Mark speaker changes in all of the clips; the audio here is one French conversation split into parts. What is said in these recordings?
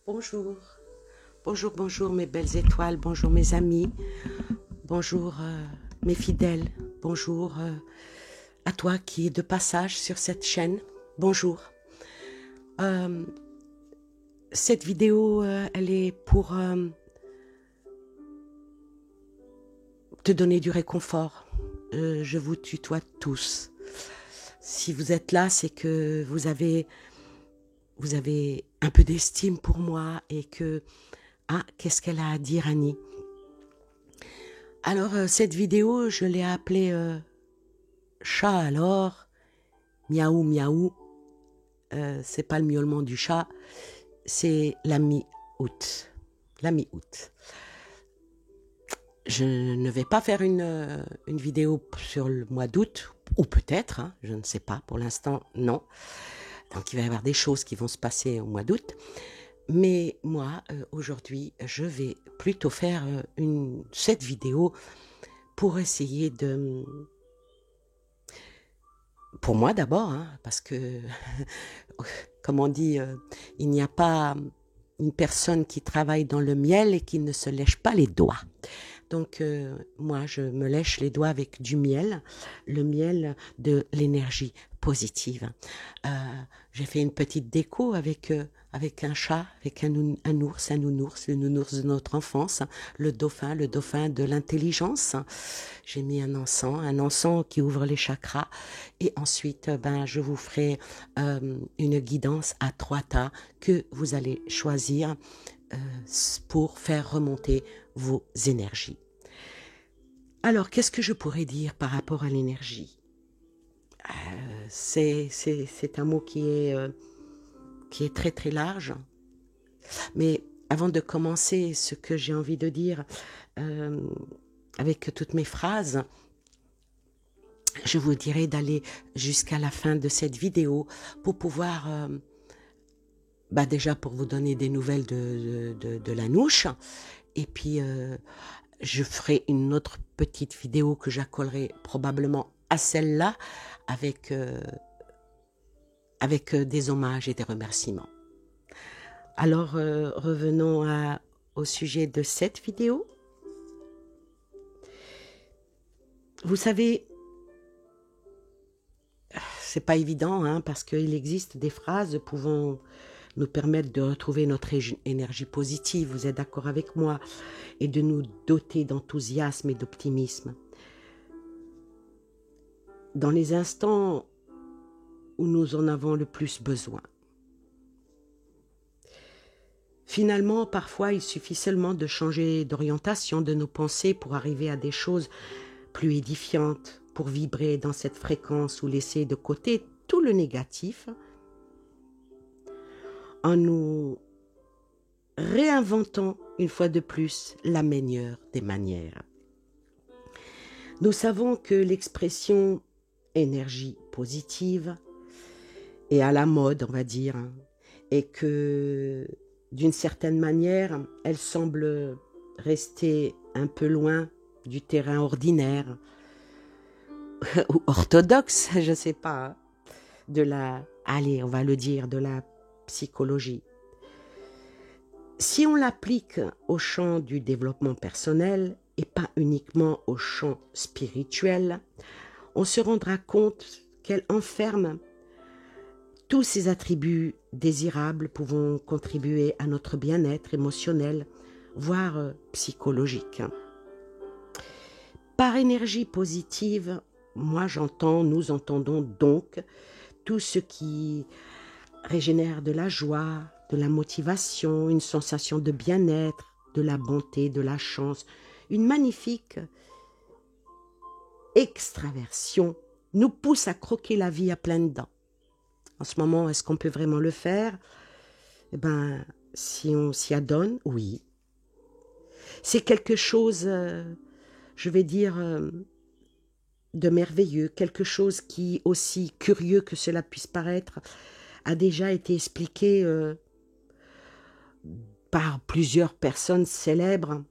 Speaker 1: Bonjour, bonjour, bonjour mes belles étoiles, bonjour mes amis, bonjour mes fidèles, bonjour à toi qui es de passage sur cette chaîne, bonjour. Euh, cette vidéo, elle est pour te donner du réconfort. Je vous tutoie tous. Si vous êtes là, c'est que vous avez un peu d'estime pour moi et que, ah, qu'est-ce qu'elle a à dire, Annie? Alors, cette vidéo, je l'ai appelée Chat alors, miaou miaou. C'est pas le miaulement du chat, c'est la mi-août. La mi-août. Je ne vais pas faire une vidéo sur le mois d'août, ou peut-être, hein, je ne sais pas, pour l'instant, non. Donc il va y avoir des choses qui vont se passer au mois d'août. Mais moi, aujourd'hui, je vais plutôt faire cette vidéo pour essayer de... Pour moi d'abord, hein, parce que, comme on dit, il n'y a pas une personne qui travaille dans le miel et qui ne se lèche pas les doigts. Donc, moi, je me lèche les doigts avec du miel, le miel de l'énergie positive. Euh, j'ai fait une petite déco avec un chat, avec un ours, un nounours, le nounours de notre enfance, le dauphin de l'intelligence. J'ai mis un encens qui ouvre les chakras. Et ensuite, je vous ferai une guidance à 3 tas que vous allez choisir euh, pour faire remonter vos énergies. Alors, qu'est-ce que je pourrais dire par rapport à l'énergie? C'est un mot qui est très très large. Mais avant de commencer ce que j'ai envie de dire euh, avec toutes mes phrases, je vous dirais d'aller jusqu'à la fin de cette vidéo pour pouvoir, déjà pour vous donner des nouvelles de la nouche. Et puis, je ferai une autre petite vidéo que j'accolerai probablement à celle-là avec des hommages et des remerciements. Alors, revenons au sujet de cette vidéo. Vous savez, c'est pas évident, hein, parce qu'il existe des phrases pouvant nous permettre de retrouver notre énergie positive, vous êtes d'accord avec moi, et de nous doter d'enthousiasme et d'optimisme. Dans les instants où nous en avons le plus besoin. Finalement, parfois, il suffit seulement de changer d'orientation de nos pensées pour arriver à des choses plus édifiantes, pour vibrer dans cette fréquence ou laisser de côté tout le négatif en nous réinventant une fois de plus la meilleure des manières. Nous savons que l'expression énergie positive est à la mode, on va dire, et que d'une certaine manière, elle semble rester un peu loin du terrain ordinaire ou orthodoxe, je ne sais pas, allez, on va le dire, de la psychologie. Si on l'applique au champ du développement personnel et pas uniquement au champ spirituel, on se rendra compte qu'elle enferme tous ces attributs désirables pouvant contribuer à notre bien-être émotionnel, voire psychologique. Par énergie positive, nous entendons donc tout ce qui régénère de la joie, de la motivation, une sensation de bien-être, de la bonté, de la chance, une magnifique extraversion nous pousse à croquer la vie à pleines dents. En ce moment, est-ce qu'on peut vraiment le faire? Eh bien, si on s'y adonne, oui. C'est quelque chose, je vais dire, de merveilleux, quelque chose qui, aussi curieux que cela puisse paraître, a déjà été expliqué par plusieurs personnes célèbres.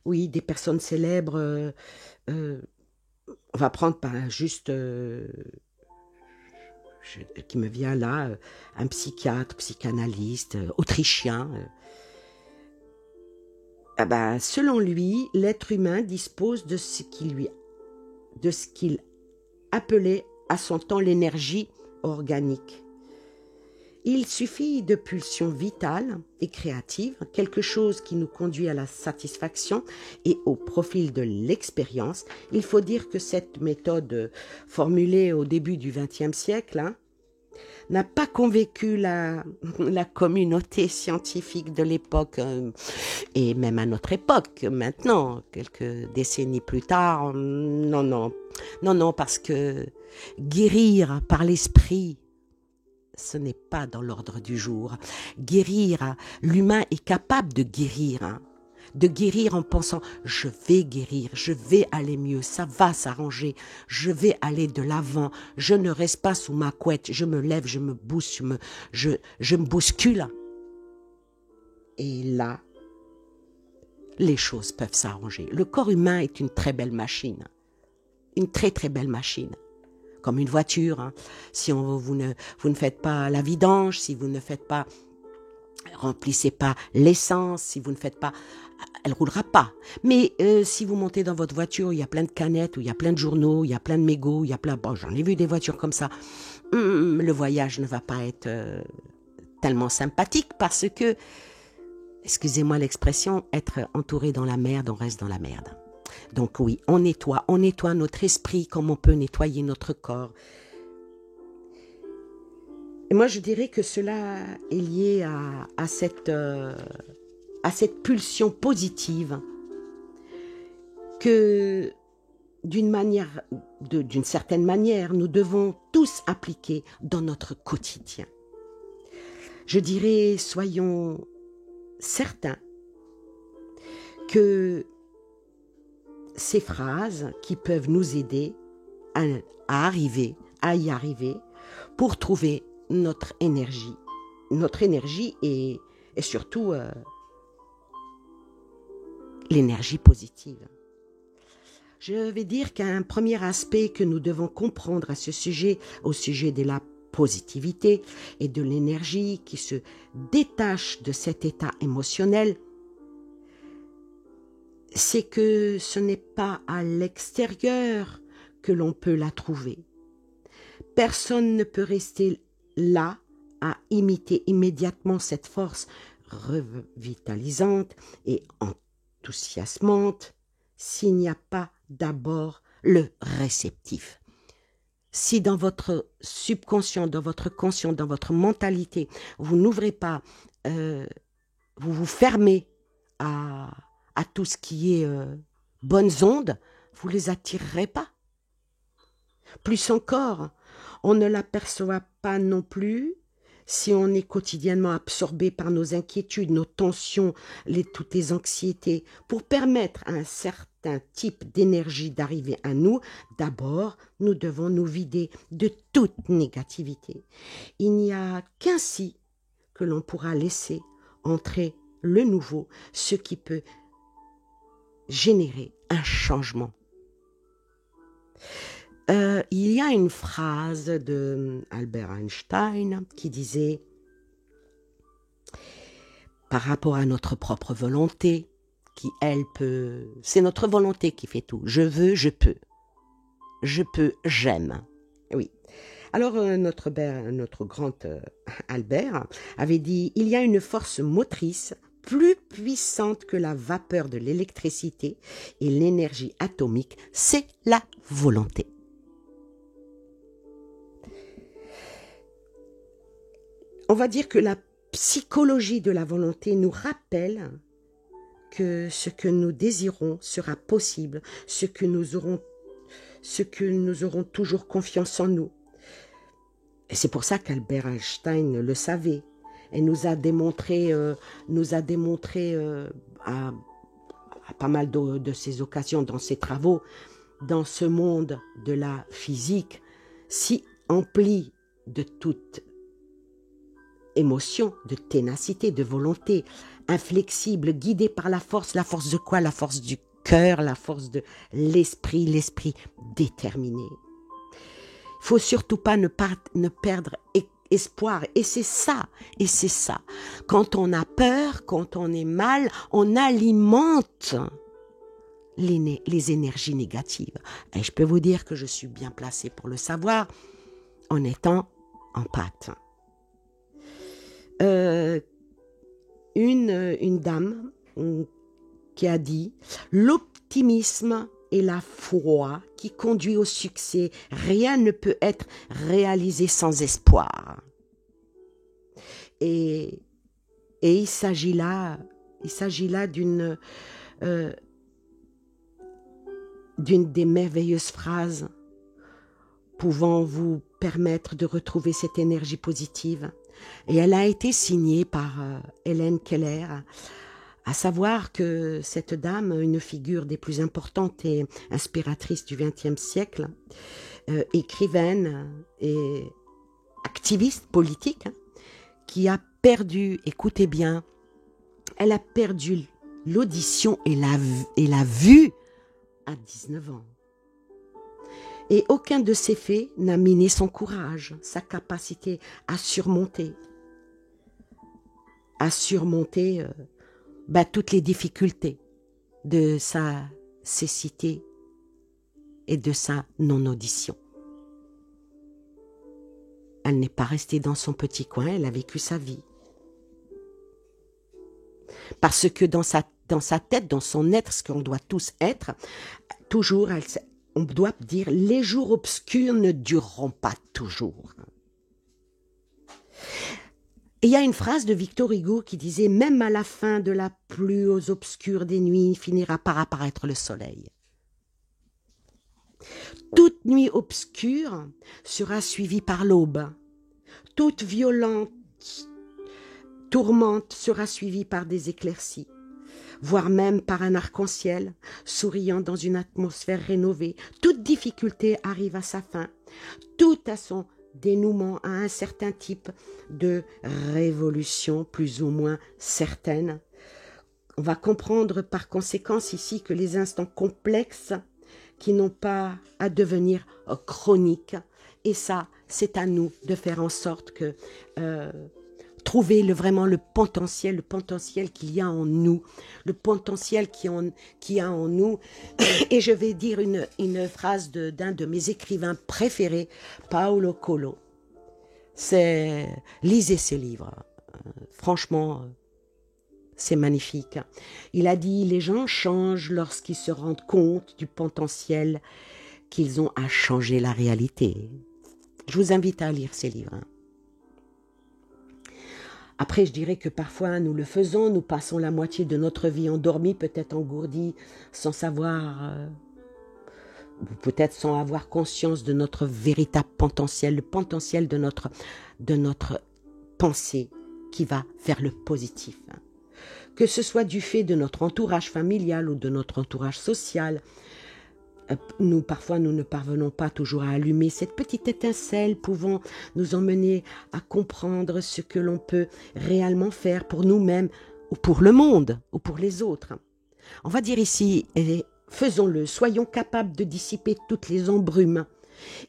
Speaker 1: Oui, des personnes célèbres. On va prendre juste qui me vient là, un psychiatre, psychanalyste, autrichien. Selon lui, l'être humain dispose de ce qu'il appelait à son temps l'énergie organique. Il suffit de pulsions vitales et créatives, quelque chose qui nous conduit à la satisfaction et au profil de l'expérience. Il faut dire que cette méthode formulée au début du XXe siècle n'a pas convaincu la communauté scientifique de l'époque et même à notre époque. Maintenant, quelques décennies plus tard, non, parce que guérir par l'esprit, ce n'est pas dans l'ordre du jour. Guérir, l'humain est capable de guérir en pensant « je vais guérir, je vais aller mieux, ça va s'arranger, je vais aller de l'avant, je ne reste pas sous ma couette, je me lève, je me booste, je me bouscule. » Et là, les choses peuvent s'arranger. Le corps humain est une très belle machine, une très très belle machine. Comme une voiture, si vous ne faites pas la vidange, si vous ne faites pas, remplissez pas l'essence, si vous ne faites pas, elle roulera pas. Mais si vous montez dans votre voiture, il y a plein de canettes, où il y a plein de journaux, il y a plein de mégots, j'en ai vu des voitures comme ça. Le voyage ne va pas être tellement sympathique parce que, excusez-moi l'expression, être entouré dans la merde, on reste dans la merde. Donc oui, on nettoie notre esprit comme on peut nettoyer notre corps. Et moi, je dirais que cela est lié à cette pulsion positive que, d'une certaine manière, nous devons tous appliquer dans notre quotidien. Je dirais, soyons certains que ces phrases qui peuvent nous aider à y arriver pour trouver notre énergie et surtout l'énergie positive. Je vais dire qu'un premier aspect que nous devons comprendre à ce sujet, au sujet de la positivité et de l'énergie qui se détache de cet état émotionnel, c'est que ce n'est pas à l'extérieur que l'on peut la trouver. Personne ne peut rester là à imiter immédiatement cette force revitalisante et enthousiasmante s'il n'y a pas d'abord le réceptif. Si dans votre subconscient, dans votre conscient, dans votre mentalité, vous n'ouvrez pas, vous vous fermez à tout ce qui est bonnes ondes, vous ne les attirerez pas. Plus encore, on ne l'aperçoit pas non plus si on est quotidiennement absorbé par nos inquiétudes, nos tensions, toutes les anxiétés. Pour permettre à un certain type d'énergie d'arriver à nous, d'abord, nous devons nous vider de toute négativité. Il n'y a qu'ainsi que l'on pourra laisser entrer le nouveau, ce qui peut générer un changement. Il y a une phrase de Albert Einstein qui disait, par rapport à notre propre volonté, c'est notre volonté qui fait tout. Je veux, je peux. Je peux, j'aime. Oui. Alors notre grand Albert avait dit, il y a une force motrice plus puissante que la vapeur de l'électricité et l'énergie atomique, c'est la volonté. On va dire que la psychologie de la volonté nous rappelle que ce que nous désirons sera possible, ce que nous aurons toujours confiance en nous. Et c'est pour ça qu'Albert Einstein le savait et nous a démontré à pas mal de ces occasions dans ses travaux, dans ce monde de la physique, si empli de toute émotion, de ténacité, de volonté, inflexible, guidé par la force de quoi? La force du cœur, la force de l'esprit déterminé. faut surtout pas ne perdre espoir. Et c'est ça. Quand on a peur, quand on est mal, on alimente les énergies négatives. Et je peux vous dire que je suis bien placée pour le savoir en étant en pâte. Une dame qui a dit « L'optimisme et la foi qui conduit au succès, rien ne peut être réalisé sans espoir. » Et il s'agit là d'une des merveilleuses phrases pouvant vous permettre de retrouver cette énergie positive. Et elle a été signée par Hélène Keller, à savoir que cette dame, une figure des plus importantes et inspiratrices du XXe siècle, écrivaine et activiste politique, qui a perdu, écoutez bien, elle a perdu l'audition et la vue à 19 ans. Et aucun de ces faits n'a miné son courage, sa capacité à surmonter toutes les difficultés de sa cécité et de sa non-audition. Elle n'est pas restée dans son petit coin, elle a vécu sa vie. Parce que dans sa tête, dans son être, ce qu'on doit tous être, toujours, on doit dire, les jours obscurs ne dureront pas toujours. Et il y a une phrase de Victor Hugo qui disait « Même à la fin de la plus obscure des nuits, finira par apparaître le soleil. » Toute nuit obscure sera suivie par l'aube. Toute violente tourmente sera suivie par des éclaircies, voire même par un arc-en-ciel souriant dans une atmosphère rénovée. Toute difficulté arrive à sa fin. Tout a son dénouement à un certain type de révolution plus ou moins certaine. On va comprendre par conséquence ici que les instants complexes qui n'ont pas à devenir chroniques, et ça, c'est à nous de faire en sorte que trouver vraiment le potentiel qu'il y a en nous, le potentiel qu'il y a en nous. Et je vais dire une phrase d'un de mes écrivains préférés, Paolo Coelho. Lisez ses livres. Franchement, c'est magnifique. Il a dit « Les gens changent lorsqu'ils se rendent compte du potentiel qu'ils ont à changer la réalité. » Je vous invite à lire ces livres. Après, je dirais que parfois, nous le faisons, nous passons la moitié de notre vie endormis, peut-être engourdis, sans savoir, ou peut-être sans avoir conscience de notre véritable potentiel, le potentiel de notre pensée qui va vers le positif. Que ce soit du fait de notre entourage familial ou de notre entourage social, parfois nous ne parvenons pas toujours à allumer cette petite étincelle pouvant nous emmener à comprendre ce que l'on peut réellement faire pour nous-mêmes ou pour le monde ou pour les autres. On va dire ici, faisons-le, soyons capables de dissiper toutes les embrumes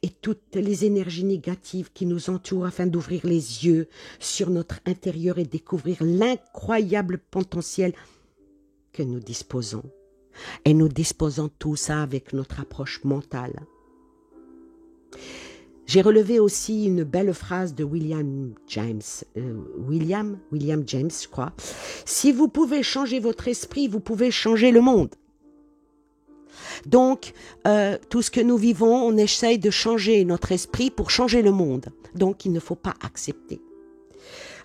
Speaker 1: et toutes les énergies négatives qui nous entourent afin d'ouvrir les yeux sur notre intérieur et découvrir l'incroyable potentiel que nous disposons. Et nous disposons tout ça avec notre approche mentale. J'ai relevé aussi une belle phrase de William James, je crois. « Si vous pouvez changer votre esprit, vous pouvez changer le monde. » Donc, tout ce que nous vivons, on essaye de changer notre esprit pour changer le monde. Donc, il ne faut pas accepter.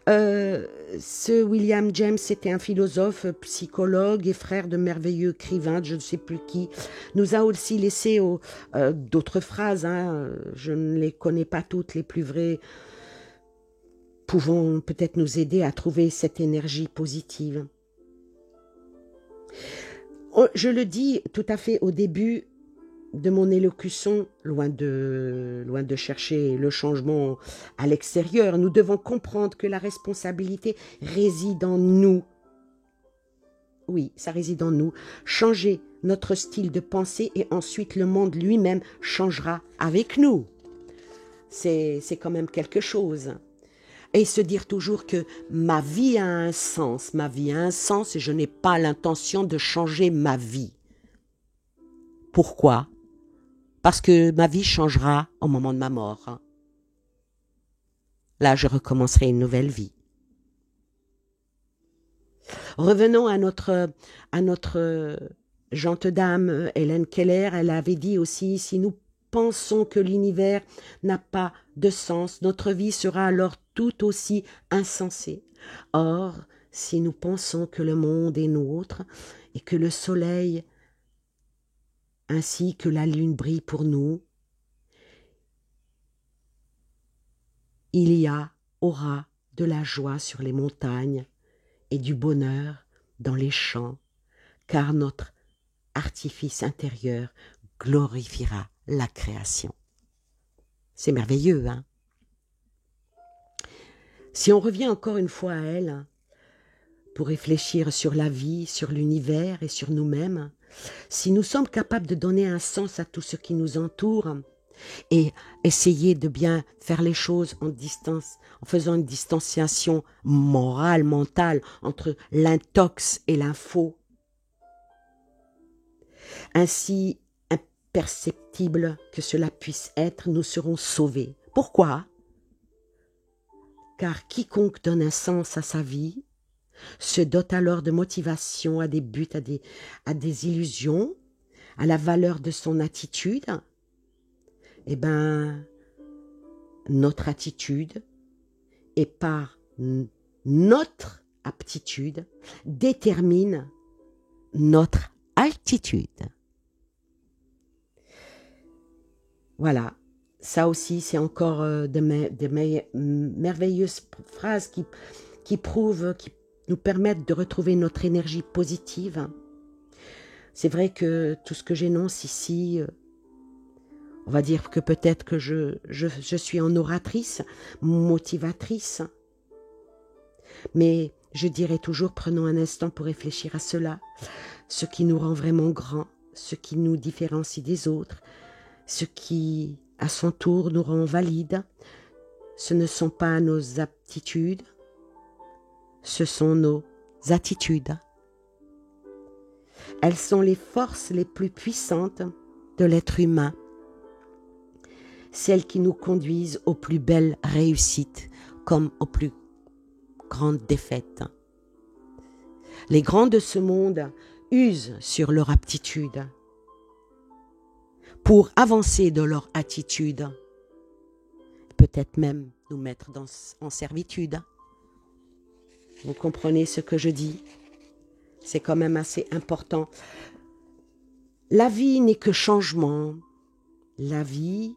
Speaker 1: Ce William James était un philosophe, psychologue et frère de merveilleux écrivains, je ne sais plus qui, nous a aussi laissé d'autres phrases, je ne les connais pas toutes, les plus vraies, pouvant peut-être nous aider à trouver cette énergie positive. Je le dis tout à fait au début de mon élocution, loin de chercher le changement à l'extérieur, nous devons comprendre que la responsabilité réside en nous. Oui, ça réside en nous. Changer notre style de pensée et ensuite le monde lui-même changera avec nous. c'est quand même quelque chose. Et se dire toujours que ma vie a un sens, ma vie a un sens et je n'ai pas l'intention de changer ma vie. Pourquoi? Parce que ma vie changera au moment de ma mort. Là, je recommencerai une nouvelle vie. Revenons à notre gente dame Hélène Keller. Elle avait dit aussi, si nous pensons que l'univers n'a pas de sens, notre vie sera alors tout aussi insensée. Or, si nous pensons que le monde est nôtre et que le soleil ainsi que la lune brille pour nous, il aura de la joie sur les montagnes et du bonheur dans les champs, car notre artifice intérieur glorifiera la création. C'est merveilleux, hein? Si on revient encore une fois à elle, pour réfléchir sur la vie, sur l'univers et sur nous-mêmes, si nous sommes capables de donner un sens à tout ce qui nous entoure et essayer de bien faire les choses en faisant une distanciation morale, mentale entre l'intox et l'info, ainsi imperceptible que cela puisse être, nous serons sauvés. Pourquoi? Car quiconque donne un sens à sa vie se dote alors de motivation, à des buts, à des illusions, à la valeur de son attitude. Eh bien, notre attitude, et par notre aptitude, détermine notre altitude. Voilà, ça aussi c'est encore de merveilleuses phrases qui prouvent, qui nous permettent de retrouver notre énergie positive. C'est vrai que tout ce que j'énonce ici, on va dire que peut-être que je suis en oratrice, motivatrice, mais je dirais toujours, prenons un instant pour réfléchir à cela, ce qui nous rend vraiment grands, ce qui nous différencie des autres, ce qui, à son tour, nous rend valides. Ce ne sont pas nos aptitudes, ce sont nos attitudes. Elles sont les forces les plus puissantes de l'être humain, celles qui nous conduisent aux plus belles réussites comme aux plus grandes défaites. Les grands de ce monde usent sur leur aptitude pour avancer de leur attitude, peut-être même nous mettre en servitude. Vous comprenez ce que je dis? C'est quand même assez important. La vie n'est que changement. La vie,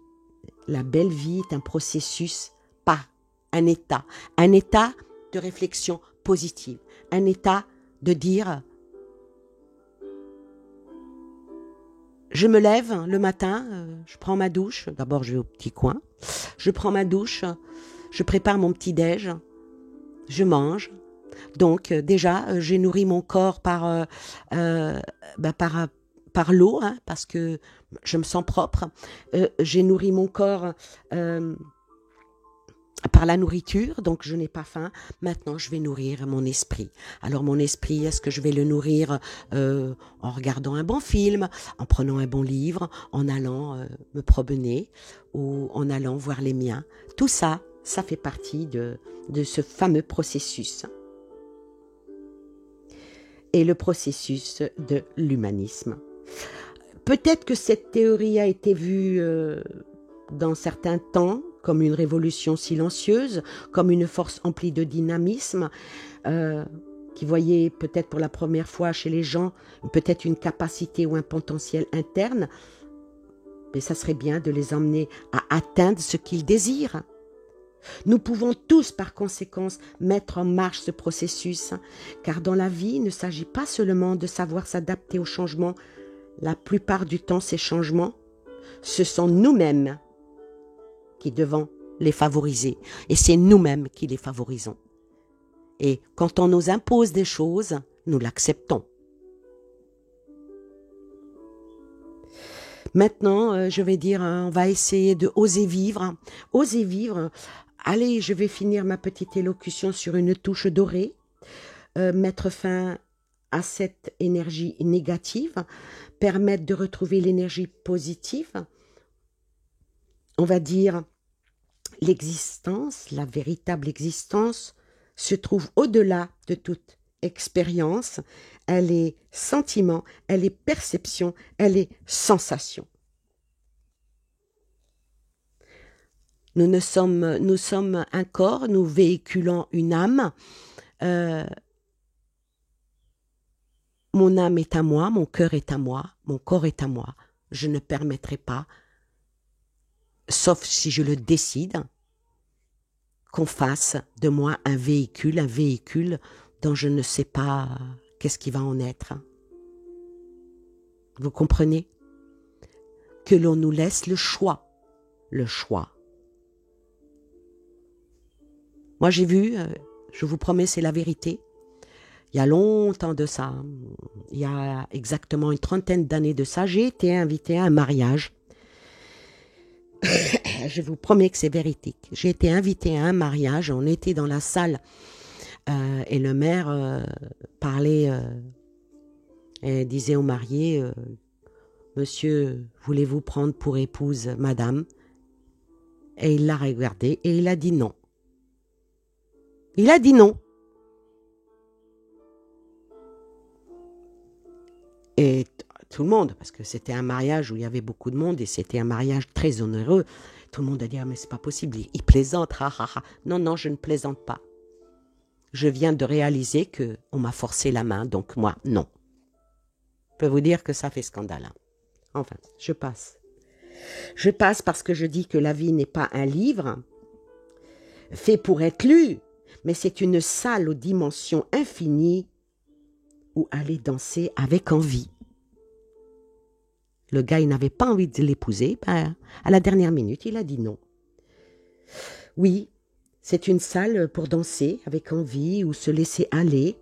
Speaker 1: la belle vie est un processus, pas un état. Un état de réflexion positive. Un état de dire, je me lève le matin, je prends ma douche. D'abord, je vais au petit coin. Je prends ma douche, je prépare mon petit-déj, je mange. Donc déjà, j'ai nourri mon corps par l'eau, hein, parce que je me sens propre. J'ai nourri mon corps par la nourriture, donc je n'ai pas faim. Maintenant, je vais nourrir mon esprit. Alors mon esprit, est-ce que je vais le nourrir en regardant un bon film, en prenant un bon livre, en allant me promener ou en allant voir les miens? Tout ça, ça fait partie de ce fameux processus. Et le processus de l'humanisme. Peut-être que cette théorie a été vue dans certains temps comme une révolution silencieuse, comme une force emplie de dynamisme, qui voyait peut-être pour la première fois chez les gens peut-être une capacité ou un potentiel interne, mais ça serait bien de les emmener à atteindre ce qu'ils désirent. Nous pouvons tous, par conséquence, mettre en marche ce processus, car dans la vie, il ne s'agit pas seulement de savoir s'adapter aux changements. La plupart du temps, ces changements, ce sont nous-mêmes qui devons les favoriser, et c'est nous-mêmes qui les favorisons. Et quand on nous impose des choses, nous l'acceptons. Maintenant, je vais dire, on va essayer de oser vivre. Oser vivre. Allez, je vais finir ma petite élocution sur une touche dorée. Mettre fin à cette énergie négative. Permettre de retrouver l'énergie positive. On va dire, l'existence, la véritable existence, se trouve au-delà de toute expérience. Elle est sentiment, elle est perception, elle est sensation. Nous sommes un corps, nous véhiculons une âme. Mon âme est à moi, mon cœur est à moi, mon corps est à moi. Je ne permettrai pas, sauf si je le décide, qu'on fasse de moi un véhicule dont je ne sais pas qu'est-ce qui va en être. Vous comprenez? Que l'on nous laisse le choix. Le choix. Moi j'ai vu, je vous promets, c'est la vérité. Il y a longtemps de ça, il y a exactement une 30aine d'années de ça, j'ai été invitée à un mariage. Je vous promets que c'est véridique. J'ai été invitée à un mariage, on était dans la salle et le maire parlait et disait au marié, monsieur, voulez-vous prendre pour épouse madame? Et il l'a regardé et il a dit non. Il a dit non. Et tout le monde, parce que c'était un mariage où il y avait beaucoup de monde et c'était un mariage très onéreux, tout le monde a dit « Ah mais c'est pas possible, il plaisante, ha ha ha ». Non, non, je ne plaisante pas. Je viens de réaliser qu'on m'a forcé la main, donc moi, non. Je peux vous dire que ça fait scandale. Hein. Enfin, je passe. Je passe parce que je dis que la vie n'est pas un livre fait pour être lu, mais c'est une salle aux dimensions infinies où aller danser avec envie. Le gars, il n'avait pas envie de l'épouser. Ben, à la dernière minute, il a dit non. Oui, c'est une salle pour danser avec envie ou se laisser aller,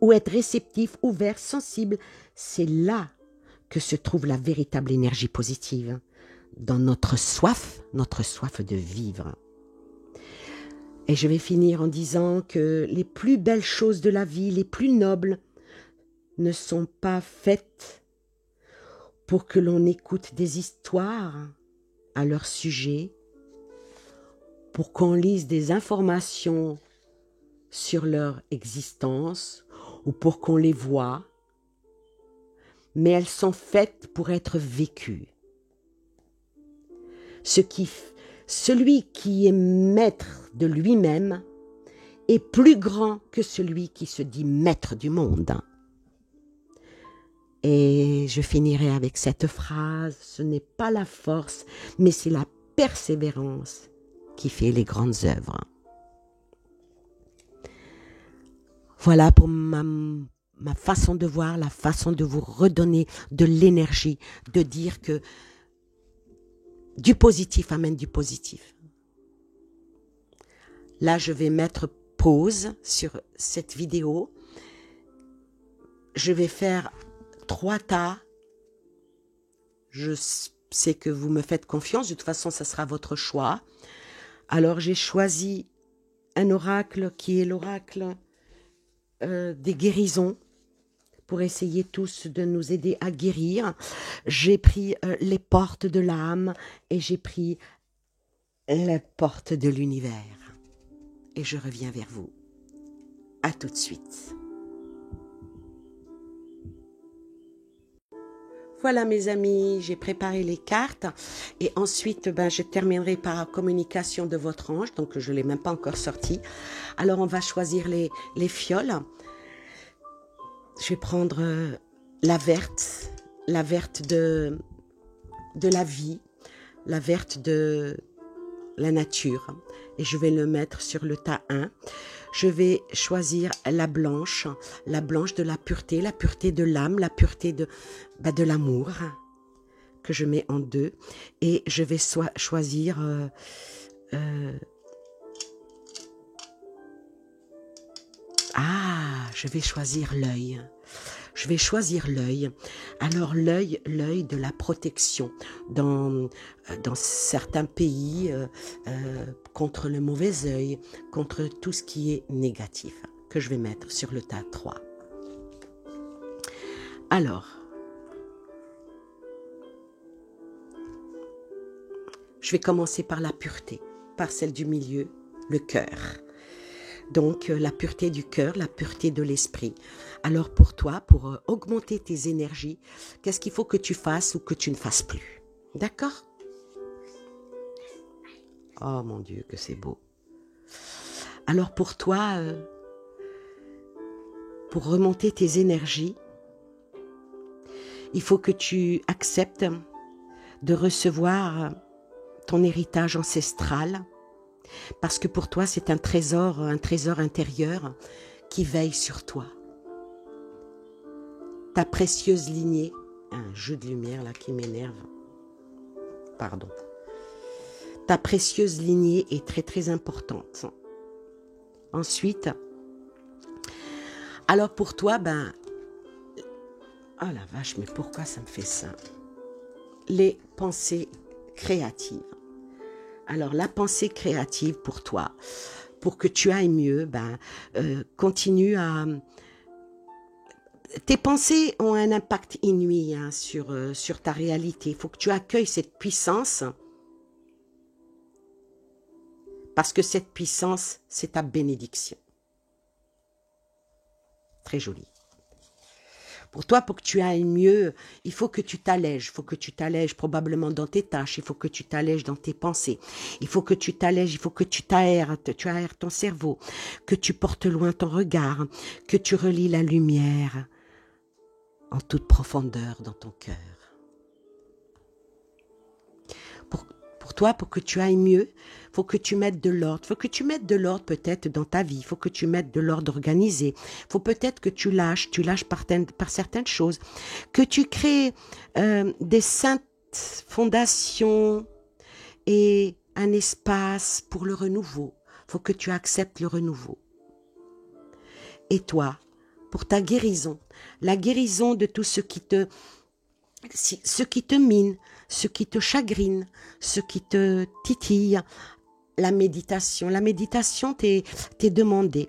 Speaker 1: ou être réceptif, ouvert, sensible. C'est là que se trouve la véritable énergie positive, dans notre soif de vivre. Et je vais finir en disant que les plus belles choses de la vie, les plus nobles, ne sont pas faites pour que l'on écoute des histoires à leur sujet, pour qu'on lise des informations sur leur existence ou pour qu'on les voie, mais elles sont faites pour être vécues. Celui qui est maître de lui-même est plus grand que celui qui se dit maître du monde. Et je finirai avec cette phrase, ce n'est pas la force, mais c'est la persévérance qui fait les grandes œuvres. Voilà pour ma façon de voir, la façon de vous redonner de l'énergie, de dire que du positif amène du positif. Là, je vais mettre pause sur cette vidéo. Je vais faire 3 tas. Je sais que vous me faites confiance. De toute façon, ça sera votre choix. Alors, j'ai choisi un oracle qui est l'oracle des guérisons pour essayer tous de nous aider à guérir. J'ai pris les portes de l'âme et j'ai pris les portes de l'univers. Et je reviens vers vous. À tout de suite. Voilà mes amis, j'ai préparé les cartes et ensuite je terminerai par la communication de votre ange, donc je ne l'ai même pas encore sorti. Alors on va choisir les fioles. Je vais prendre la verte de la vie, la verte de la nature et je vais le mettre sur le tas 1. Je vais choisir la blanche de la pureté de l'âme, la pureté de l'amour, que je mets en 2. Et je vais choisir je vais choisir l'œil. je vais choisir l'œil. Alors l'œil de la protection dans certains pays contre le mauvais œil, contre tout ce qui est négatif, que je vais mettre sur le tas 3. Alors, je vais commencer par la pureté, par celle du milieu, le cœur. Donc, la pureté du cœur, la pureté de l'esprit. Alors, pour toi, pour augmenter tes énergies, qu'est-ce qu'il faut que tu fasses ou que tu ne fasses plus? D'accord? Oh mon Dieu, que c'est beau. Alors, pour toi, pour remonter tes énergies, il faut que tu acceptes de recevoir ton héritage ancestral, parce que pour toi, c'est un trésor intérieur qui veille sur toi. Ta précieuse lignée, un jeu de lumière là qui m'énerve, pardon. Ta précieuse lignée est très très importante. Ensuite, alors pour toi, oh la vache, mais pourquoi ça me fait ça? Les pensées créatives. Alors la pensée créative pour toi, pour que tu ailles mieux, continue à... Tes pensées ont un impact inouï sur ta réalité. Il faut que tu accueilles cette puissance, parce que cette puissance, c'est ta bénédiction. Très joli. Pour toi, pour que tu ailles mieux, il faut que tu t'allèges. Il faut que tu t'allèges probablement dans tes tâches. Il faut que tu t'allèges dans tes pensées. Il faut que tu t'allèges, il faut que tu aères ton cerveau, que tu portes loin ton regard, que tu relis la lumière en toute profondeur dans ton cœur. Pour toi, pour que tu ailles mieux, il faut que tu mettes de l'ordre. Il faut que tu mettes de l'ordre peut-être dans ta vie. Il faut que tu mettes de l'ordre organisé. Il faut peut-être que tu lâches par certaines choses. Que tu crées des saintes fondations et un espace pour le renouveau. Il faut que tu acceptes le renouveau. Et toi, pour ta guérison, la guérison de tout ce qui te mine, ce qui te chagrine, ce qui te titille, la méditation. La méditation t'est demandée.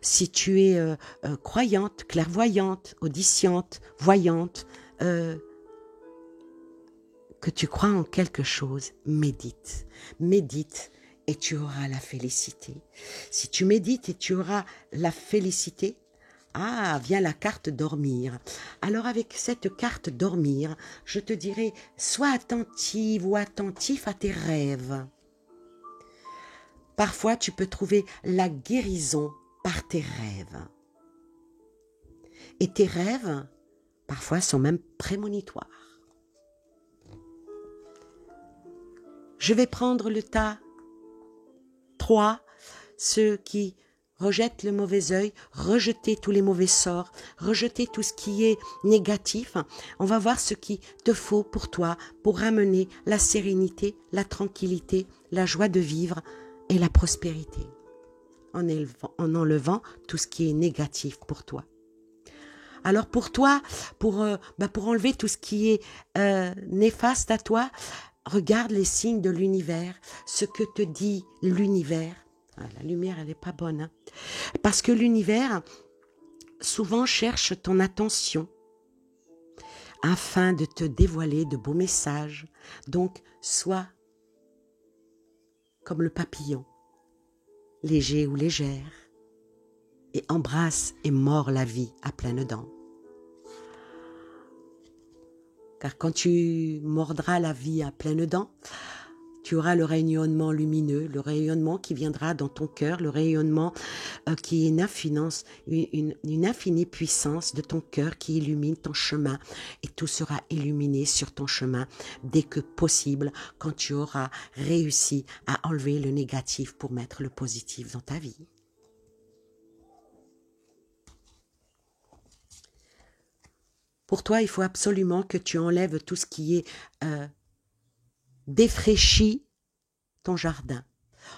Speaker 1: Si tu es croyante, clairvoyante, auditiante, voyante, que tu crois en quelque chose, médite. Médite et tu auras la félicité. Si tu médites et tu auras la félicité, vient la carte dormir. Alors avec cette carte dormir, je te dirais, sois attentive ou attentif à tes rêves. Parfois, tu peux trouver la guérison par tes rêves. Et tes rêves, parfois, sont même prémonitoires. Je vais prendre le tas 3, ceux qui rejettent le mauvais œil, rejeter tous les mauvais sorts, rejeter tout ce qui est négatif. On va voir ce qu'il te faut pour toi, pour ramener la sérénité, la tranquillité, la joie de vivre et la prospérité, en enlevant tout ce qui est négatif pour toi. Alors pour toi, pour enlever tout ce qui est néfaste à toi, regarde les signes de l'univers, ce que te dit l'univers. La lumière, elle n'est pas bonne. Parce que l'univers, souvent, cherche ton attention afin de te dévoiler de beaux messages. Donc, sois comme le papillon, léger ou légère, et embrasse et mords la vie à pleines dents. Car quand tu mordras la vie à pleines dents, tu auras le rayonnement lumineux, le rayonnement qui viendra dans ton cœur, le rayonnement qui est une infinie puissance de ton cœur qui illumine ton chemin. Et tout sera illuminé sur ton chemin dès que possible, quand tu auras réussi à enlever le négatif pour mettre le positif dans ta vie. Pour toi, il faut absolument que tu enlèves tout ce qui est défraîchit ton jardin.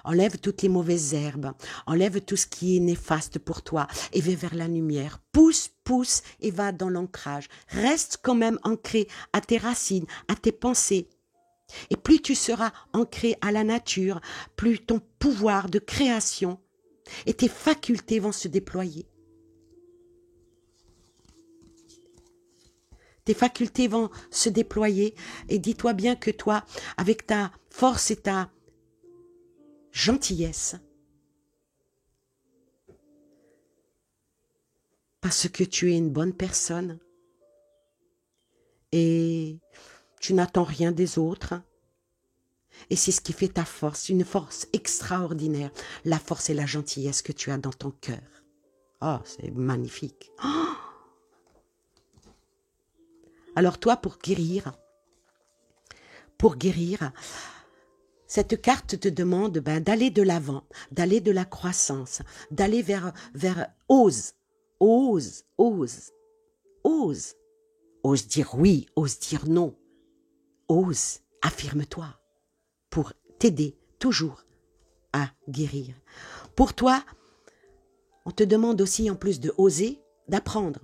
Speaker 1: Enlève toutes les mauvaises herbes. Enlève tout ce qui est néfaste pour toi et va vers la lumière. Pousse, pousse et va dans l'ancrage. Reste quand même ancré à tes racines, à tes pensées. Et plus tu seras ancré à la nature, plus ton pouvoir de création et tes facultés vont se déployer. Tes facultés vont se déployer et dis-toi bien que toi, avec ta force et ta gentillesse, parce que tu es une bonne personne et tu n'attends rien des autres. Et c'est ce qui fait ta force, une force extraordinaire, la force et la gentillesse que tu as dans ton cœur. Oh, c'est magnifique. Oh. Alors toi, pour guérir, cette carte te demande d'aller de l'avant, d'aller de la croissance, d'aller vers ose dire oui, ose dire non, ose, affirme-toi pour t'aider toujours à guérir. Pour toi, on te demande aussi, en plus de oser, d'apprendre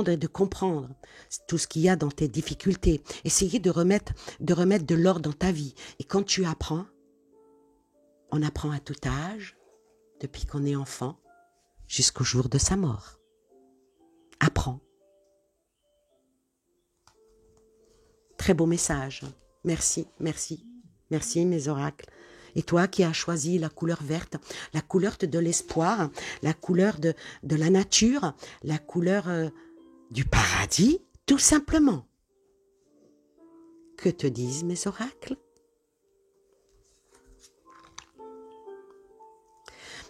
Speaker 1: et de comprendre tout ce qu'il y a dans tes difficultés. Essayer de remettre de l'ordre dans ta vie. Et quand tu apprends, on apprend à tout âge, depuis qu'on est enfant, jusqu'au jour de sa mort. Apprends. Très beau message. Merci, merci, merci mes oracles. Et toi qui as choisi la couleur verte, la couleur de l'espoir, la couleur de la nature, la couleur du paradis, tout simplement. Que te disent mes oracles?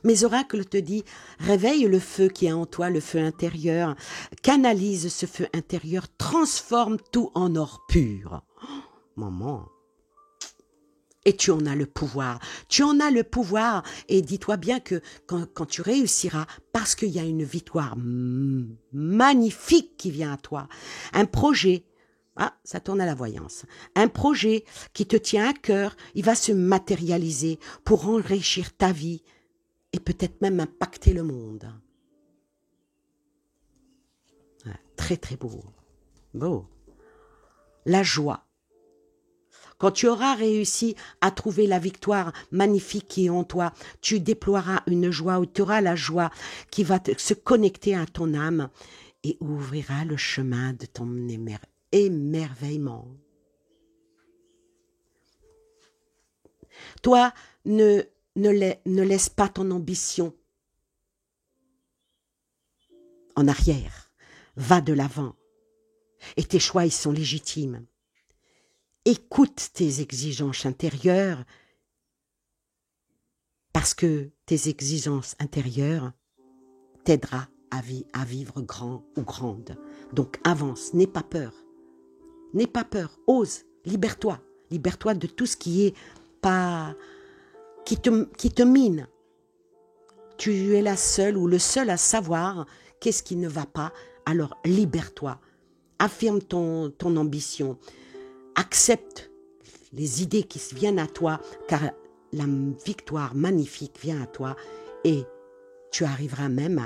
Speaker 1: Mes oracles te disent, réveille le feu qui est en toi, le feu intérieur, canalise ce feu intérieur, transforme tout en or pur. Oh, maman. Et tu en as le pouvoir. Tu en as le pouvoir. Et dis-toi bien que quand tu réussiras, parce qu'il y a une victoire magnifique qui vient à toi, un projet, ça tourne à la voyance, un projet qui te tient à cœur, il va se matérialiser pour enrichir ta vie et peut-être même impacter le monde. Très très beau. Beau. La joie. Quand tu auras réussi à trouver la victoire magnifique qui est en toi, tu déploieras une joie, ou tu auras la joie qui va se connecter à ton âme et ouvrira le chemin de ton émerveillement. Toi, ne laisse pas ton ambition en arrière. Va de l'avant. Et tes choix, ils sont légitimes. Écoute tes exigences intérieures parce que tes exigences intérieures t'aideront à vivre grand ou grande. Donc avance, n'aie pas peur. N'aie pas peur, ose, libère-toi. Libère-toi de tout ce qui est pas qui te mine. Tu es la seule ou le seul à savoir qu'est-ce qui ne va pas, alors libère-toi. Affirme ton ambition. Accepte les idées qui viennent à toi, car la victoire magnifique vient à toi et tu arriveras même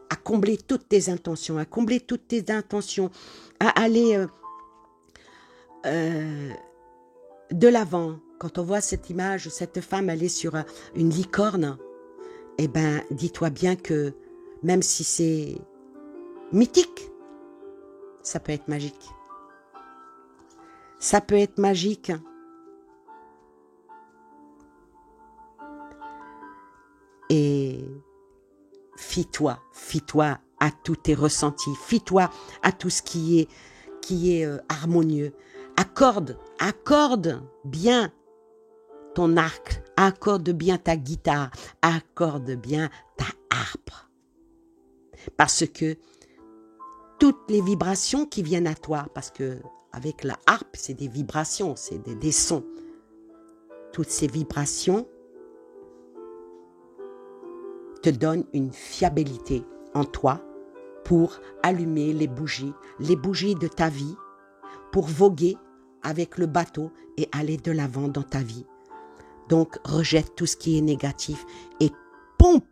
Speaker 1: à combler toutes tes intentions, à aller de l'avant. Quand on voit cette image, cette femme, elle est sur une licorne, eh ben, dis-toi bien que même si c'est mythique, ça peut être magique. Ça peut être magique. Et fie-toi à tous tes ressentis, fie-toi à tout ce qui est harmonieux. Accorde bien ton arc, accorde bien ta guitare, accorde bien ta harpe. Parce que toutes les vibrations qui viennent à toi, parce que avec la harpe, c'est des vibrations, c'est des sons. Toutes ces vibrations te donnent une fiabilité en toi pour allumer les bougies de ta vie, pour voguer avec le bateau et aller de l'avant dans ta vie. Donc, rejette tout ce qui est négatif et pompe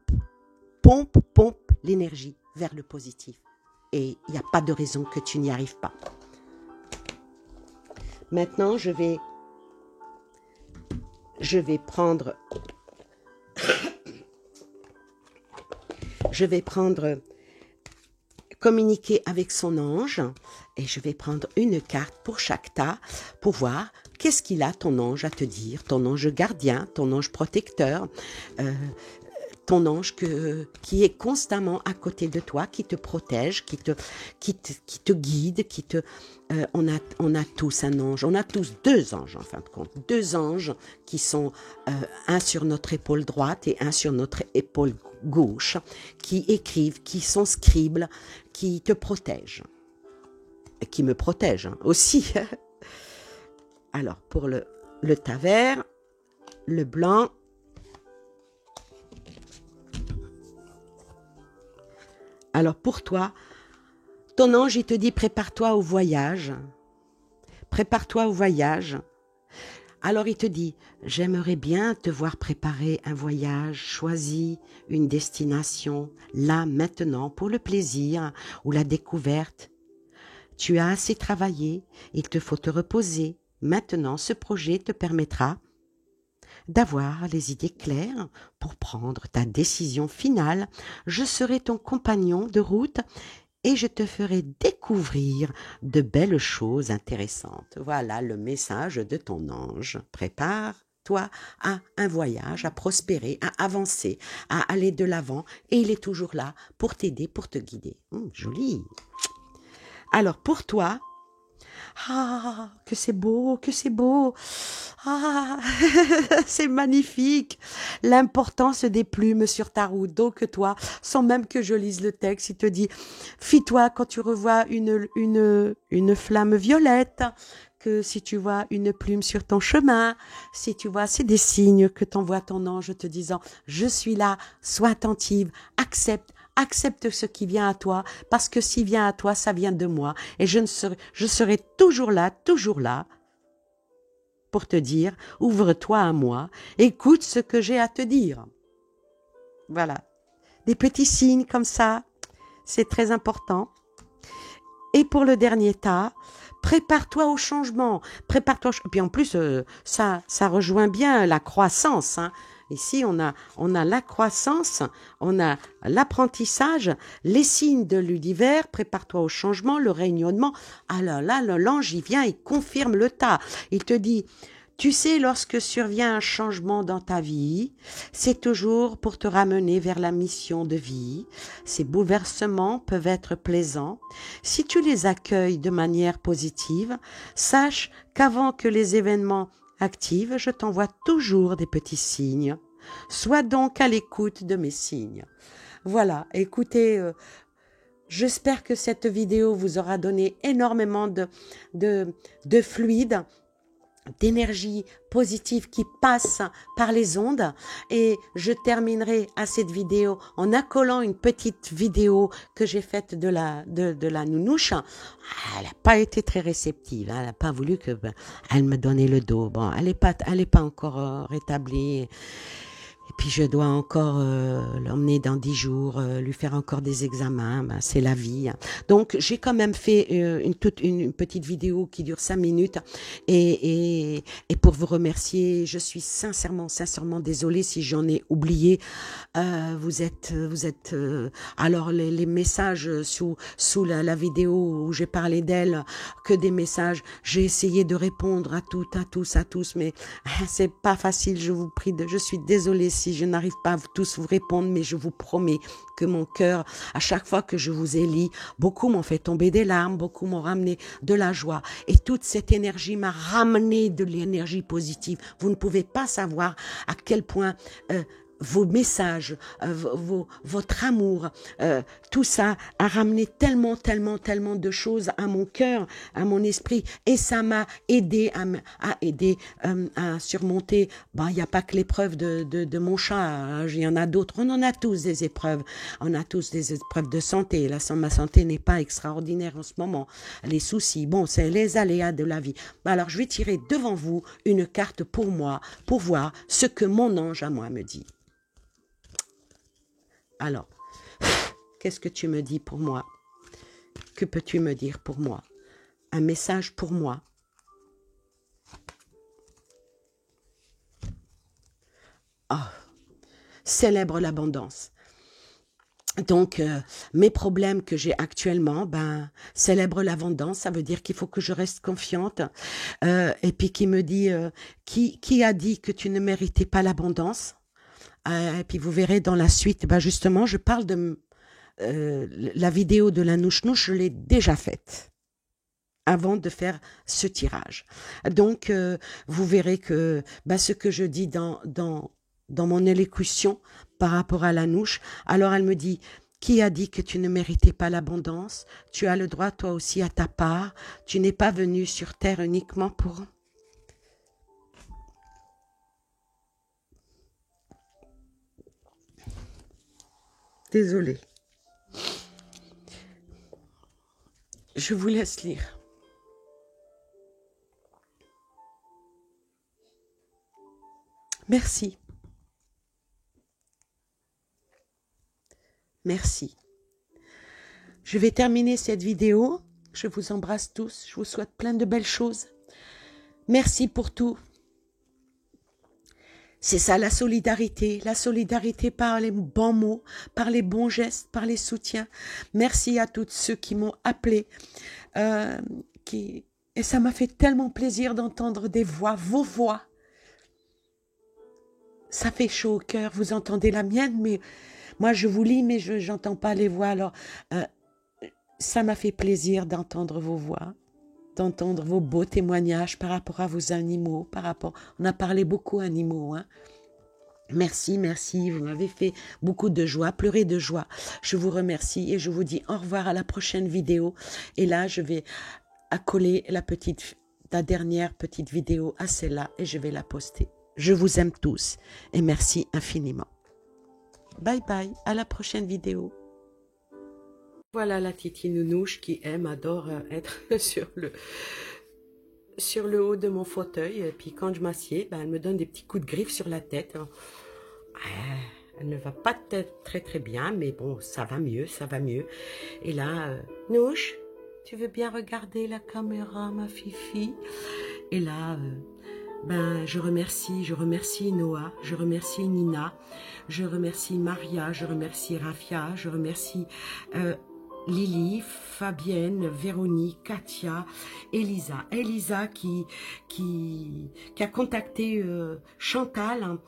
Speaker 1: l'énergie vers le positif. Et il n'y a pas de raison que tu n'y arrives pas. Maintenant, je vais communiquer avec son ange et je vais prendre une carte pour chaque tas pour voir qu'est-ce qu'il a, ton ange, à te dire, ton ange gardien, ton ange protecteur, ton ange qui est constamment à côté de toi, qui te protège, qui te guide, on a tous un ange, on a tous deux anges en fin de compte, deux anges qui sont un sur notre épaule droite et un sur notre épaule gauche, qui écrivent, qui sont scribes, qui te protègent, et qui me protègent aussi. Alors pour le tas vert, le blanc, alors pour toi, ton ange, il te dit prépare-toi au voyage. Prépare-toi au voyage. Alors il te dit, j'aimerais bien te voir préparer un voyage, choisis une destination, là, maintenant, pour le plaisir ou la découverte. Tu as assez travaillé, il te faut te reposer. Maintenant, ce projet te permettra d'avoir les idées claires pour prendre ta décision finale. Je serai ton compagnon de route et je te ferai découvrir de belles choses intéressantes. Voilà le message de ton ange. Prépare-toi à un voyage, à prospérer, à avancer, à aller de l'avant et il est toujours là pour t'aider, pour te guider. Joli. Alors pour toi, ah, que c'est beau, ah, c'est magnifique, l'importance des plumes sur ta route. Donc toi, sans même que je lise le texte, il te dit, fie-toi quand tu revois une flamme violette, que si tu vois une plume sur ton chemin, si tu vois, c'est des signes que t'envoie ton ange te disant, je suis là, sois attentive, accepte ce qui vient à toi, parce que s'il vient à toi, ça vient de moi. Et je serai toujours là, pour te dire, ouvre-toi à moi, écoute ce que j'ai à te dire. Voilà. Des petits signes comme ça, c'est très important. Et pour le dernier tas, prépare-toi au changement. Et puis en plus, ça rejoint bien la croissance, hein. Ici, on a la croissance, on a l'apprentissage, les signes de l'univers, prépare-toi au changement, le rayonnement. Alors là, l'ange, il vient, il confirme le tas. Il te dit, tu sais, lorsque survient un changement dans ta vie, c'est toujours pour te ramener vers la mission de vie. Ces bouleversements peuvent être plaisants. Si tu les accueilles de manière positive, sache qu'avant que les événements active, je t'envoie toujours des petits signes. Sois donc à l'écoute de mes signes. Voilà, écoutez, j'espère que cette vidéo vous aura donné énormément de fluide, d'énergie positive qui passe par les ondes et je terminerai à cette vidéo en accolant une petite vidéo que j'ai faite de la nounouche. Elle n'a pas été très réceptive, hein, elle n'a pas voulu que elle me donnait le dos. Bon, elle est pas encore rétablie. Et puis je dois encore l'emmener dans 10 jours, lui faire encore des examens, c'est la vie. Hein. Donc j'ai quand même fait une petite vidéo qui dure 5 minutes et pour vous remercier, je suis sincèrement désolée si j'en ai oublié. Vous êtes alors les messages sous la vidéo où j'ai parlé d'elle, que des messages, j'ai essayé de répondre à tous, mais c'est pas facile, je vous prie, je suis désolée si je n'arrive pas à tous vous répondre, mais je vous promets que mon cœur, à chaque fois que je vous ai lu, beaucoup m'ont fait tomber des larmes, beaucoup m'ont ramené de la joie. Et toute cette énergie m'a ramené de l'énergie positive. Vous ne pouvez pas savoir à quel point vos messages, votre amour, tout ça a ramené tellement, tellement, tellement de choses à mon cœur, à mon esprit, et ça m'a aidé à surmonter. Bah, il n'y a pas que l'épreuve de mon chat, hein, il y en a d'autres. On en a tous des épreuves. On a tous des épreuves de santé. Ma santé n'est pas extraordinaire en ce moment. Les soucis, bon, c'est les aléas de la vie. Alors, je vais tirer devant vous une carte pour moi, pour voir ce que mon ange à moi me dit. Alors, qu'est-ce que tu me dis pour moi? Que peux-tu me dire pour moi? Un message pour moi. Oh, célèbre l'abondance. Donc, mes problèmes que j'ai actuellement, ben, célèbre l'abondance, ça veut dire qu'il faut que je reste confiante. Et puis qui me dit, qui a dit que tu ne méritais pas l'abondance? Et puis vous verrez dans la suite, ben justement, je parle de la vidéo de la nouche-nouche, je l'ai déjà faite avant de faire ce tirage. Donc, vous verrez que ben, ce que je dis dans mon élocution par rapport à la nouche, alors elle me dit, qui a dit que tu ne méritais pas l'abondance? Tu as le droit toi aussi à ta part. Tu n'es pas venu sur terre uniquement pour... Désolée. Je vous laisse lire. Merci. Merci. Je vais terminer cette vidéo. Je vous embrasse tous. Je vous souhaite plein de belles choses. Merci pour tout. C'est ça la solidarité par les bons mots, par les bons gestes, par les soutiens. Merci à tous ceux qui m'ont appelé, et ça m'a fait tellement plaisir d'entendre des voix, vos voix. Ça fait chaud au cœur, vous entendez la mienne, mais moi je vous lis, mais je n'entends pas les voix, alors ça m'a fait plaisir d'entendre vos voix, d'entendre vos beaux témoignages par rapport à vos animaux, on a parlé beaucoup animaux, hein. Merci, merci, vous m'avez fait beaucoup de joie, pleurer de joie. Je vous remercie et je vous dis au revoir à la prochaine vidéo. Et là, je vais accoler la dernière petite vidéo à celle-là et je vais la poster. Je vous aime tous et merci infiniment. Bye bye, à la prochaine vidéo. Voilà la Titi Nounouche qui adore être sur le haut de mon fauteuil, et puis quand je m'assieds, ben, elle me donne des petits coups de griffe sur la tête. Elle ne va pas très très bien, mais bon, ça va mieux, ça va mieux. Et là, Nouche, tu veux bien regarder la caméra, ma fifi? Et là, ben, je remercie Noah, je remercie Nina, je remercie Maria, je remercie Rafia, je remercie Lily, Fabienne, Véronique, Katia, Elisa. Elisa qui a contacté Chantal, hein,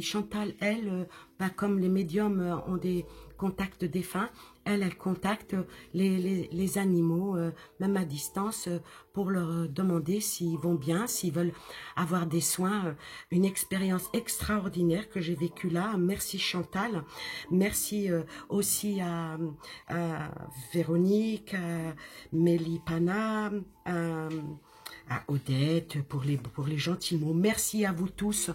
Speaker 1: Chantal, elle, bah, comme les médiums ont des contacts défunts, elle contacte les animaux, même à distance, pour leur demander s'ils vont bien, s'ils veulent avoir des soins. Une expérience extraordinaire que j'ai vécue là. Merci Chantal. Merci aussi à Véronique, à Mélipana, à Odette pour les gentils mots. Merci à vous tous.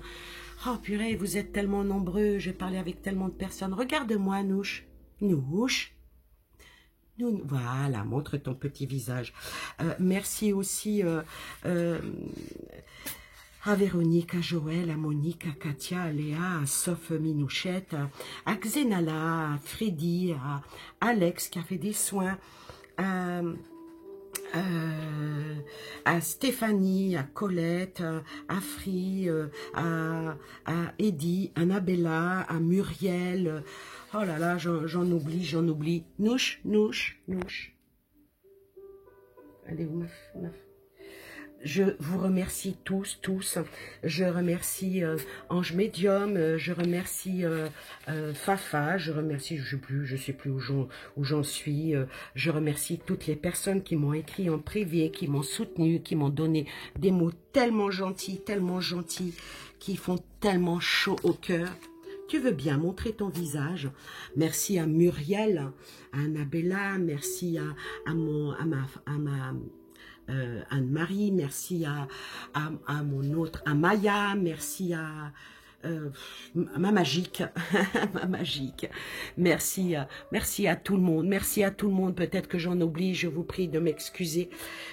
Speaker 1: Oh purée, vous êtes tellement nombreux. J'ai parlé avec tellement de personnes. Regarde-moi, Nouche. Nouche. Voilà, montre ton petit visage. Merci aussi à Véronique, à Joël, à Monique, à Katia, à Léa, à Soph Minouchette, à Xenala, à Freddy, à Alex qui a fait des soins, à Stéphanie, à Colette, à Free, à Eddie, à Annabella, à Muriel. Oh là là, j'en oublie. Nouche. Allez, où ma... Je vous remercie tous. Je remercie Ange Médium, je remercie Fafa, je remercie, je sais plus où j'en suis. Je remercie toutes les personnes qui m'ont écrit en privé, qui m'ont soutenu, qui m'ont donné des mots tellement gentils, qui font tellement chaud au cœur. tu veux bien montrer ton visage. Merci à Muriel, à Annabella, merci à ma Anne-Marie, merci à mon autre, à Maya, merci à ma magique, ma magique. Merci, merci à tout le monde, merci à tout le monde. Peut-être que j'en oublie, je vous prie de m'excuser.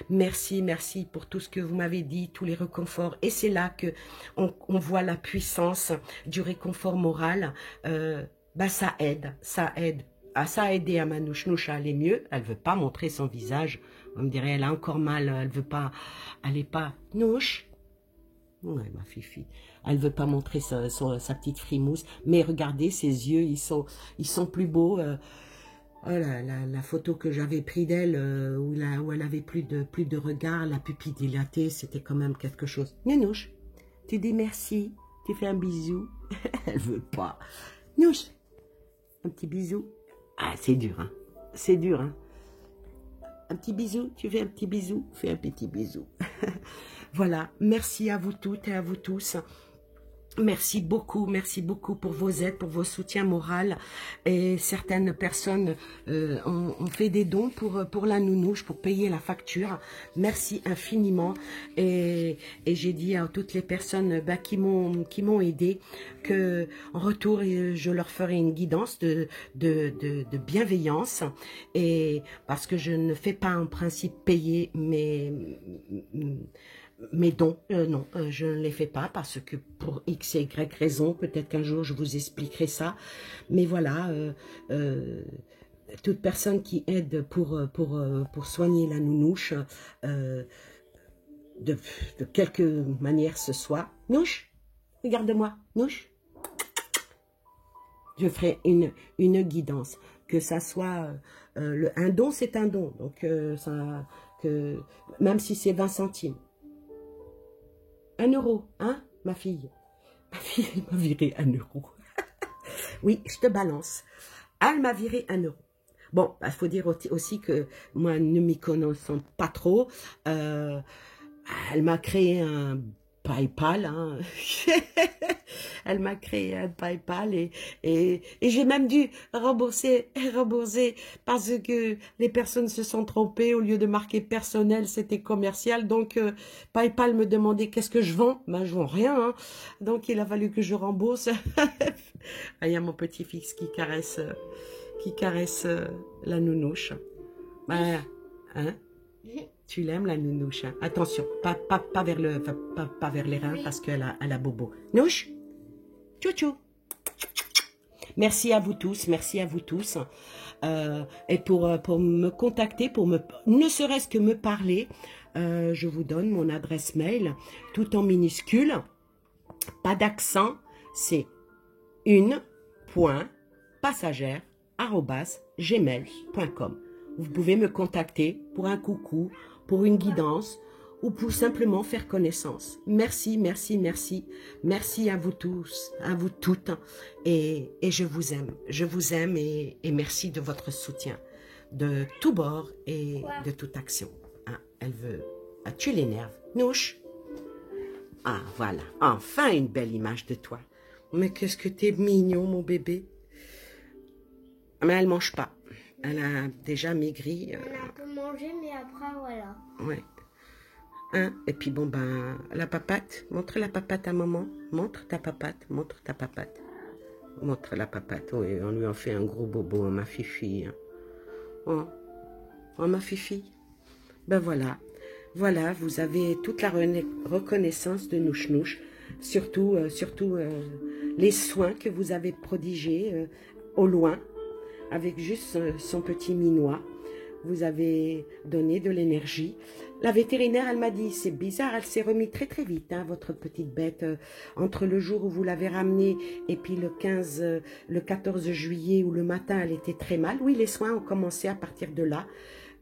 Speaker 1: Merci, merci pour tout ce que vous m'avez dit, tous les réconforts. Et c'est là que on voit la puissance du réconfort moral. Bah ça aide, ça aide. Ah, ça a aidé à ma nouche-nouche à aller mieux. Elle veut pas montrer son visage. On me dirait, elle a encore mal, elle veut pas, elle est pas nouche. Ouais, ma fifi. Elle veut pas montrer sa petite frimousse. Mais regardez, ses yeux, ils sont plus beaux. Oh, la photo que j'avais prise d'elle, où elle avait plus de regard, la pupille dilatée, c'était quand même quelque chose. Nounouche, tu dis merci, tu fais un bisou. Elle veut pas. Nouche, un petit bisou. Ah, c'est dur, hein. C'est dur, hein. Un petit bisou, tu fais un petit bisou, fais un petit bisou. Voilà, merci à vous toutes et à vous tous. Merci beaucoup pour vos aides, pour vos soutiens moraux. Et certaines personnes ont fait des dons pour la nounouche, pour payer la facture. Merci infiniment. Et j'ai dit à toutes les personnes qui m'ont aidé que en retour, je leur ferai une guidance de bienveillance. Et parce que je ne fais pas en principe payer mes dons, non, je ne les fais pas parce que pour X et Y raison, peut-être qu'un jour je vous expliquerai ça, mais voilà, toute personne qui aide pour soigner la nounouche, de quelque manière ce soit, nouche, regarde-moi, nouche, je ferai une guidance, que ça soit, un don c'est un don, donc même si c'est 20 centimes, 1 euro, hein, ma fille? Ma fille, elle m'a viré 1 euro. Oui, je te balance. Elle m'a viré 1 euro. Bon, il faut dire aussi que moi, ne m'y connaissant pas trop, elle m'a créé un PayPal, hein. Elle m'a créé un PayPal et j'ai même dû rembourser parce que les personnes se sont trompées. Au lieu de marquer personnel, c'était commercial. Donc, PayPal me demandait qu'est-ce que je vends. Ben, je vends rien, hein. Donc, il a fallu que je rembourse. Ah, il y a mon petit-fils qui caresse la nounouche. Ben, hein? Tu l'aimes, la nounouche, hein? Attention, pas vers les reins, parce qu'elle a bobo. Nouche, tchou-tchou. Merci à vous tous, merci à vous tous. Et pour me contacter, ne serait-ce que me parler, je vous donne mon adresse mail, tout en minuscule, pas d'accent, c'est une.passagère@gmail.com. Vous pouvez me contacter pour un coucou, pour une guidance ou pour simplement faire connaissance. Merci, merci, merci. Merci à vous tous, à vous toutes. Et je vous aime. Je vous aime et merci de votre soutien. De tout bord et de toute action. Hein, elle veut... Ah, tu l'énerves. Nouche. Ah, voilà. Enfin une belle image de toi. Mais qu'est-ce que t'es mignon, mon bébé. Mais elle mange pas. Elle a déjà maigri.
Speaker 2: Elle a un peu mangé, mais après, voilà.
Speaker 1: Ouais. Hein? Et puis bon, ben, la papate. Montre la papate à maman. Montre ta papate. Montre ta papate. Montre la papate. Oui, on lui en fait un gros bobo, ma fifi. Oh, oh ma fifi. Ben voilà. Voilà, vous avez toute la reconnaissance de Nouche-Nouche. Surtout, les soins que vous avez prodigés au loin. Avec juste son petit minois, vous avez donné de l'énergie. La vétérinaire, elle m'a dit, c'est bizarre, elle s'est remise très très vite, hein, votre petite bête, entre le jour où vous l'avez ramenée et puis le 14 juillet où le matin, elle était très mal. Oui, les soins ont commencé à partir de là.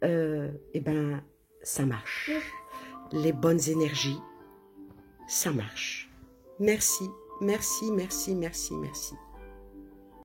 Speaker 1: Eh ben, ça marche. Les bonnes énergies, ça marche. Merci, merci, merci, merci, merci.